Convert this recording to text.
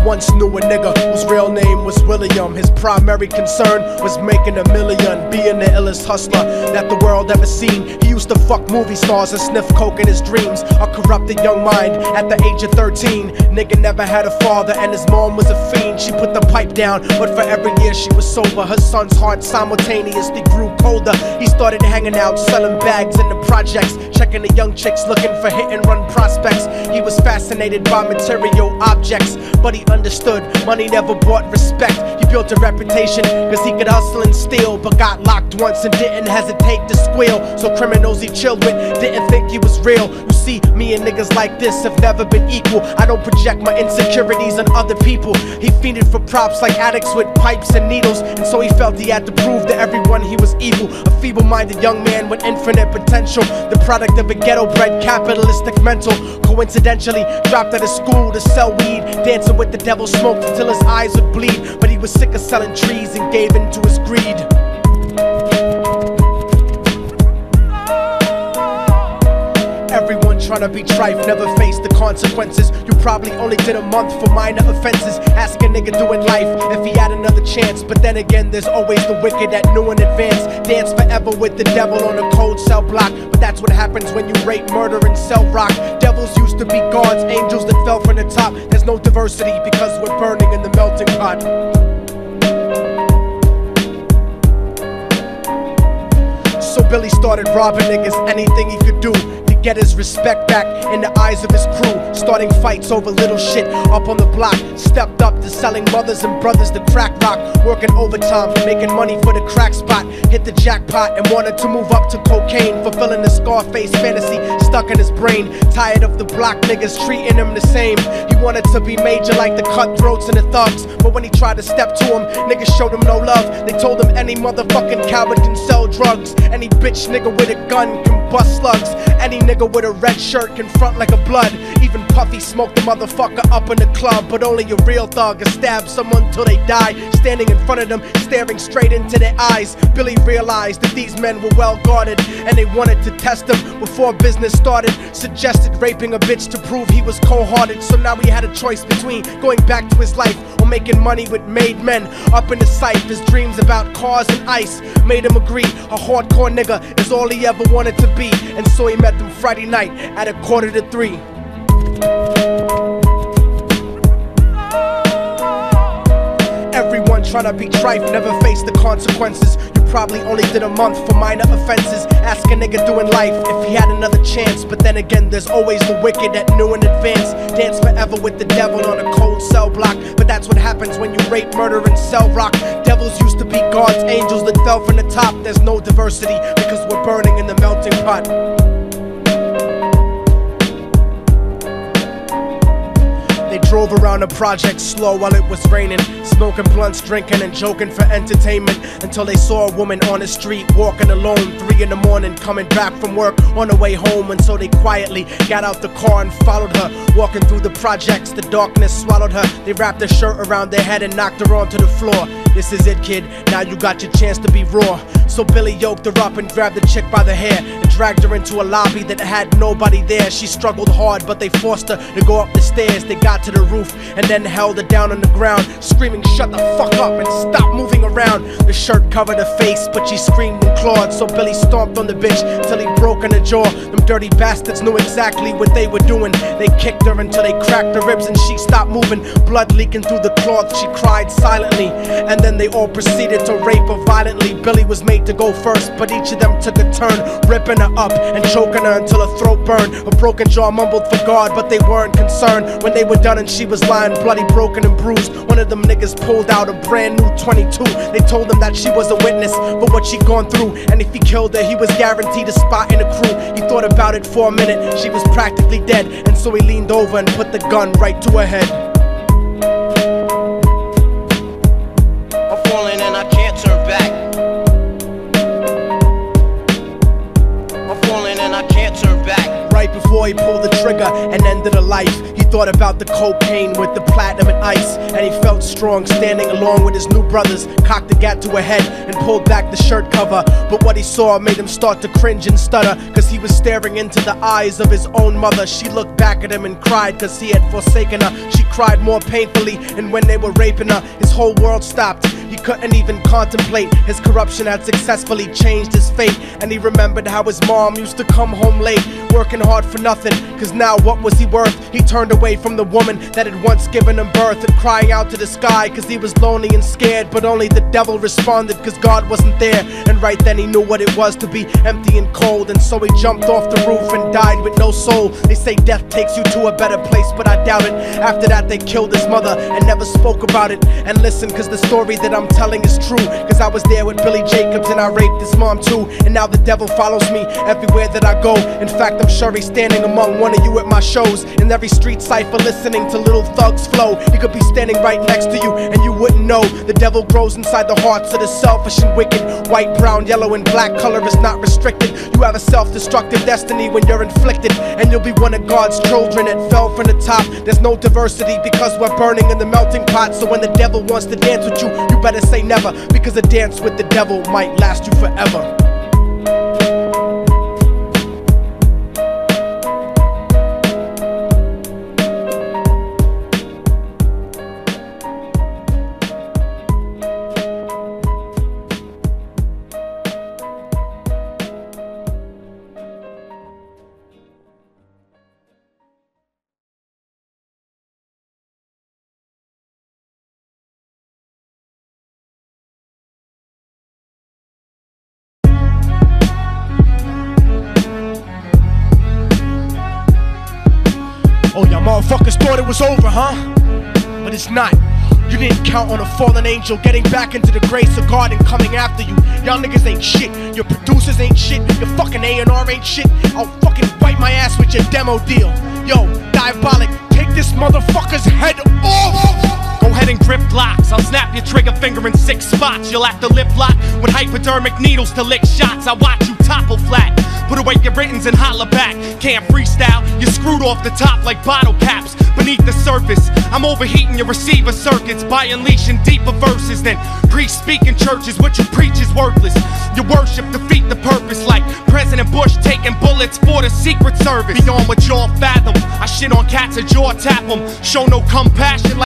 once knew a nigga whose real name was William. His primary concern was making $1 million, being the illest hustler that the world ever seen. He used to fuck movie stars and sniff coke in his dreams. A corrupted young mind at the age of 13. Nigga never had a father and his mom was a fiend. She put the pipe down, but for every year she was sober, her son's heart simultaneously grew colder. He started hanging out, selling bags in the projects, checking the young chicks looking for hit and run prospects. He was fascinated by material objects, but he understood money never bought respect. He built a reputation cause he could hustle and steal, but got locked once and didn't hesitate to squeal. So criminals he chilled with didn't think he was real. You see, me and niggas like this have never been equal. I don't project my insecurities on other people. He fiended for props like addicts with pipes and needles, and so he felt he had to prove to everyone he was evil. A feeble-minded young man with infinite potential, the product of a ghetto-bred capitalistic mental. Coincidentally dropped out of school to sell weed, dancing with the devil, smoked until his eyes would bleed. But he was sick of selling trees and gave in to his greed. Everyone trying to be trife never faced the consequences. You probably only did a month for minor offenses. Ask a nigga doing life if he had another chance. But then again, there's always the wicked that knew in advance. Dance forever with the devil on a cold cell block. But that's what happens when you rape, murder, and sell rock. Devils used to be gods, angels that fell from the top. There's no diversity because we're burning in the melting pot. So Billy started robbing niggas, anything he could do to get his respect back in the eyes of his crew. Starting fights over little shit up on the block. Stepped up to selling mothers and brothers the crack rock. Working overtime, making money for the crack spot. Hit the jackpot and wanted to move up to cocaine, fulfilling the Scarface fantasy stuck in his brain. Tired of the block niggas treating him the same. He wanted to be major like the cutthroats and the thugs, but when he tried to step to him, niggas showed him no love. They told him any motherfucking coward can sell drugs. Any bitch nigga with a gun can bust slugs. Any nigga with a red shirt can front like a blood. Even Puffy smoked the motherfucker up in the club. But only a real thug can stab someone till they die. Standing in front of them, staring straight into their eyes, Billy realized that these men were well guarded, and they wanted to test him before business started. Suggested raping a bitch to prove he was cold-hearted. So now he had a choice between going back to his life or making money with made men. Up in the sight, his dreams about cars and ice made him agree a hardcore nigga is all he ever wanted to be. And so he met them Friday night at 2:45. Everyone trying to be trife never faced the consequences. You probably only did a month for minor offenses. Ask a nigga doing life if he had another chance. But then again, there's always the wicked that knew in advance. Dance forever with the devil on a cold cell block. But that's what happens when you rape, murder, and sell rock. Devils used to be gods, angels that fell from the top. There's no diversity because we're burning in the melting pot. They drove around the project slow while it was raining, smoking blunts, drinking and joking for entertainment, until they saw a woman on the street walking alone, 3 in the morning, coming back from work on her way home. And so they quietly got out the car and followed her. Walking through the projects, the darkness swallowed her. They wrapped her shirt around their head and knocked her onto the floor. This is it, kid, now you got your chance to be raw. So Billy yoked her up and grabbed the chick by the hair and dragged her into a lobby that had nobody there. She struggled hard, but they forced her to go up the stairs. They got to the roof and then held her down on the ground, screaming, "Shut the fuck up and stop moving around." The shirt covered her face, but she screamed and clawed. So Billy stomped on the bitch till he broke in her jaw. Them dirty bastards knew exactly what they were doing. They kicked her until they cracked her ribs and she stopped moving. Blood leaking through the cloth, she cried silently, and then they all proceeded to rape her violently. Billy was made to go first, but each of them took a turn, ripping her up and choking her until her throat burned. Her broken jaw mumbled for God, but they weren't concerned. When they were done and she was lying bloody, broken and bruised, one of them niggas pulled out a brand new 22. They told him that she was a witness for what she'd gone through, and if he killed her, he was guaranteed a spot in the crew. He thought about it for a minute, she was practically dead, and so he leaned over and put the gun right to her head. I'm falling and I can't turn back. I'm falling and I can't turn back. Right right before he pulled the trigger and ended a life. He thought about the cocaine with the platinum and ice, and he felt strong standing along with his new brothers. Cocked the gat to a head and pulled back the shirt cover, but what he saw made him start to cringe and stutter, cause he was staring into the eyes of his own mother. She looked back at him and cried cause he had forsaken her. She cried more painfully, and when they were raping her, his whole world stopped. He couldn't even contemplate. His corruption had successfully changed his fate, and he remembered how his mom used to come home late, working hard for nothing, cause now what was he worth? He turned away from the woman that had once given him birth, and crying out to the sky cause he was lonely and scared, but only the devil responded cause God wasn't there. And right then he knew what it was to be empty and cold, and so he jumped off the roof and died with no soul. They say death takes you to a better place, but I doubt it. After that they killed his mother and never spoke about it. And listen, cause the story that I'm telling is true, cause I was there with Billy Jacobs and I raped his mom too. And now the devil follows me everywhere that I go. In fact, I'm sure he's standing among one of you at my shows, in every street cipher listening to Little Thug's flow. He could be standing right next to you and you wouldn't know. The devil grows inside the hearts of the selfish and wicked. White, brown, yellow and black color is not restricted. You have a self-destructive destiny when you're inflicted, and you'll be one of God's children that fell from the top. There's no diversity because we're burning in the melting pot. So when the devil wants to dance with you, you better say never, because a dance with the devil might last you forever. Oh, y'all motherfuckers thought it was over, huh? But it's not. You didn't count on a fallen angel getting back into the grace of God and coming after you. Y'all niggas ain't shit. Your producers ain't shit. Your fucking A&R ain't shit. I'll fucking wipe my ass with your demo deal. Yo, Diabolic, take this motherfucker's head off! Go ahead and grip blocks. I'll snap your trigger finger in 6 spots. You'll have to lip lock with hypodermic needles to lick shots. I watch you topple flat. Put away your writtens and holler back. Can't freestyle, you're screwed off the top like bottle caps. Beneath the surface, I'm overheating your receiver circuits by unleashing deeper verses than priests speak in churches. What you preach is worthless. Your worship defeat the purpose, like President Bush taking bullets for the Secret Service. Beyond what y'all fathom, I shit on cats or jaw tap them. Show no compassion like